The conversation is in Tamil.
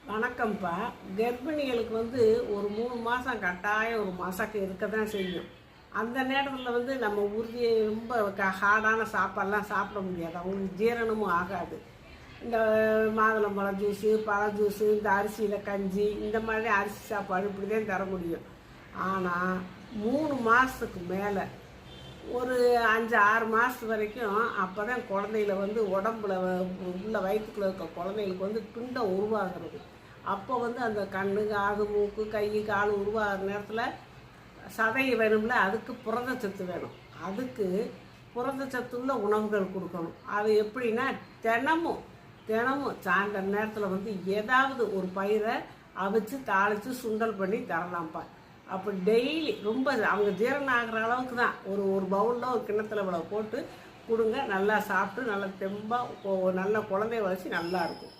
வணக்கம்ப்பா. கர்ப்பிணிகளுக்கு ஒரு 3 மாதம் கட்டாயம் ஒரு மசக்கு இருக்க தான் செய்யும். அந்த நேரத்தில் நம்ம உறுதியை ரொம்ப ஹார்டான சாப்பாடெலாம் சாப்பிட முடியாது. அவங்களுக்கு ஜீரணமும் ஆகாது. இந்த மாதுளம்பழம் ஜூஸு, பழ ஜூஸு, இந்த அரிசியில் கஞ்சி, இந்த மாதிரி அரிசி சாப்பாடு இப்படி தான் தர முடியும். ஆனால் 3 மாதத்துக்கு மேலே ஒரு 5-6 மாதம் வரைக்கும் அப்போ தான் குழந்தையில உடம்புல உள்ள வயிற்றுக்குள்ள இருக்க குழந்தைகளுக்கு பிண்டம் உருவாகிறது. அப்போ அந்த கண்ணு, காது, மூக்கு, கை, கால் உருவாகிற நேரத்தில் சதை வேணும்ல, அதுக்கு புரதச்சத்து வேணும். அதுக்கு புரதச்சத்துள்ள உணவுகள் கொடுக்கணும். அது எப்படின்னா தினமும் சாயந்தர நேரத்தில் ஏதாவது ஒரு பயிரை அவிச்சு தாளித்து சுண்டல் பண்ணி தரலாம்ப்பா. அப்போ டெய்லி ரொம்ப அவங்க ஜீரணம் ஆகிற அளவுக்கு தான் ஒரு பவுலில் ஒரு கிண்ணத்தில் இவ்வளோ போட்டு கொடுங்க. நல்லா சாப்பிட்டு நல்லா தெம்பாக நல்ல குழந்தைய வளர்ச்சி நல்லாயிருக்கும்.